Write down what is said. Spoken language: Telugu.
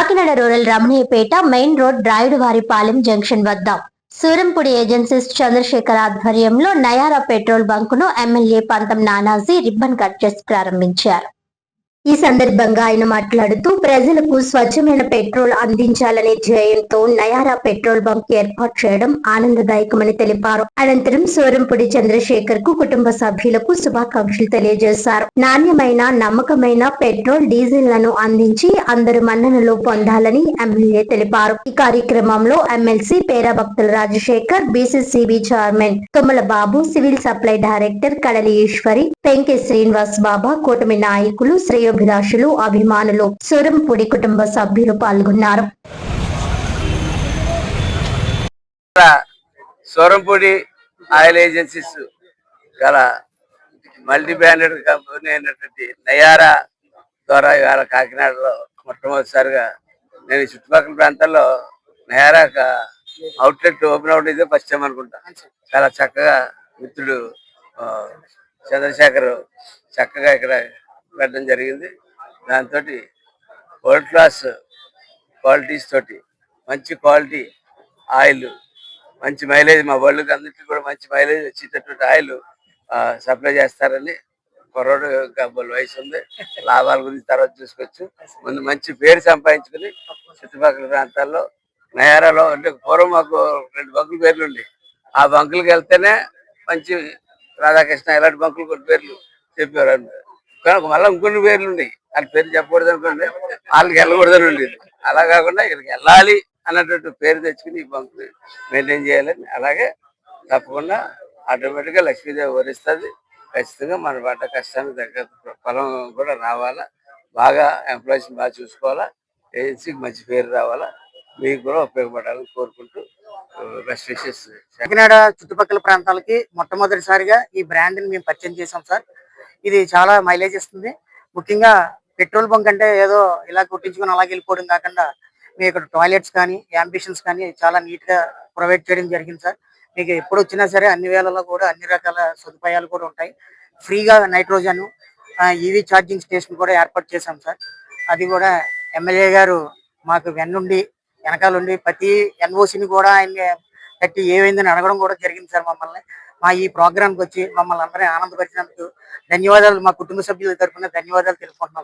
Kakinada rural Ramaniyapeta main road Rayuduvaripalem junction వద్ద సూరంపూడి ఏజెన్సీస్ చంద్రశేఖర్ ఆధ్వర్యంలో నయారా పెట్రోల్ బంకును ఎమ్మెల్యే పంతం నానాజీ రిబ్బన్ కట్ చేసి ప్రారంభించారు. ఈ సందర్భంగా ఆయన మాట్లాడుతూ ప్రజలకు స్వచ్ఛమైన పెట్రోల్ అందించాలనే ధ్యేయంతో నయారా పెట్రోల్ బంక్ ఏర్పాటు చేయడం ఆనందదాయకమని తెలిపారు. అనంతరం సూరంపూడి చంద్రశేఖర్ కు కుటుంబ సభ్యులకు శుభాకాంక్షలు తెలియజేశారు. నాణ్యమైన నమ్మకమైన పెట్రోల్ డీజిల్ లను అందించి అందరు మన్ననలు పొందాలని ఎమ్మెల్యే తెలిపారు. ఈ కార్యక్రమంలో ఎమ్మెల్సీ పేరా భక్తుల రాజశేఖర్, బీసీసీబీ చైర్మన్ తుమ్మల బాబు, సివిల్ సప్లై డైరెక్టర్ కడలి ఈశ్వరి, పెంకే శ్రీనివాస్ బాబా, కూటమి నాయకులు, శ్రేయోభిలాషులు, అభిమానులు, సూరంపూడి కుటుంబ సభ్యులు పాల్గొన్నారు. సూరంపూడి ఆయిల్ ఏజెన్సీస్ గల మల్టీ బ్రాండెడ్ కంపెనీ అయినటువంటి నయారా ద్వారా ఇవాళ కాకినాడలో మొట్టమొదటిసారిగా నేను చుట్టుపక్కల ప్రాంతాల్లో నయారా అవుట్లెట్ ఓపెన్ అవుట్ అయితే ఫస్ట్ టైం అనుకుంటా. చాలా చక్కగా మిత్రుడు చంద్రశేఖర్ చక్కగా ఇక్కడ పెట్టడం జరిగింది. దాంతో వరల్డ్ క్లాస్ క్వాలిటీస్ తోటి మంచి క్వాలిటీ ఆయిల్, మంచి మైలేజ్, మా వరల్డ్కి అన్నింటికి కూడా మంచి మైలేజ్ వచ్చేటటువంటి ఆయిల్ సప్లై చేస్తారని. కుర్రోడు డబ్బులు వయసు ఉంది, లాభాల గురించి తర్వాత చూసుకోవచ్చు. ముందు మంచి పేరు సంపాదించుకుని చుట్టుపక్కల ప్రాంతాల్లో నయారాలో అంటే పూర్వం మాకు 2 బంకుల పేర్లు ఉండి ఆ బంకులకు వెళ్తేనే మంచి రాధాకృష్ణ ఇలాంటి బంకులు కొన్ని పేర్లు చెప్పారు. కానీ మళ్ళీ ఇంకొన్ని పేర్లు ఉన్నాయి, వాళ్ళ పేరు చెప్పకూడదు అనుకోండి, వాళ్ళకి వెళ్ళకూడదని ఉండేది. అలా కాకుండా ఇక్కడికి వెళ్ళాలి అన్నటువంటి పేరు తెచ్చుకుని ఈ బంకులు మెయింటైన్ చేయాలని. అలాగే తప్పకుండా ఆటోమేటిక్గా లక్ష్మీదేవి వరిస్తుంది. ఖచ్చితంగా మన పంట కష్టానికి తగ్గ ఫలం కూడా రావాలా, బాగా ఎంప్లాయీస్ బాగా చూసుకోవాలా, ఏజెన్సీకి మంచి పేరు రావాలా, మీకు కూడా ఉపయోగపడాలని కోరుకుంటూ బెస్ట్ విషెస్. కాకినాడ చుట్టుపక్కల ప్రాంతాలకి మొట్టమొదటిసారిగా ఈ బ్రాండ్ని మేము పరిచయం చేసాం సార్. ఇది చాలా మైలేజ్ ఇస్తుంది. ముఖ్యంగా పెట్రోల్ బంక్ అంటే ఏదో ఇలా కొట్టించుకొని అలాగే వెళ్ళిపోవడం కాకుండా మీకు ఇక్కడ టాయిలెట్స్ కానీ, యాంబిషన్స్ కానీ చాలా నీట్గా ప్రొవైడ్ చేయడం జరిగింది సార్. మీకు ఎప్పుడు వచ్చినా సరే అన్ని వేళల్లో కూడా అన్ని రకాల సదుపాయాలు కూడా ఉంటాయి. ఫ్రీగా నైట్రోజన్, ఈవీ ఛార్జింగ్ స్టేషన్ కూడా ఏర్పాటు చేశాం సార్. అది కూడా ఎమ్మెల్యే గారు మాకు వెన్నుండి వెనకాలండి ప్రతి ఎన్ఓసిని కూడా ఆయన కట్టి ఏమైందని అడగడం కూడా జరిగింది సార్. మమ్మల్ని మా ఈ ప్రోగ్రాంకి వచ్చి మమ్మల్ని అందరినీ ఆనందపరిచినందుకు ధన్యవాదాలు, మా కుటుంబ సభ్యుల తరఫున ధన్యవాదాలు తెలుపుకుంటున్నాం.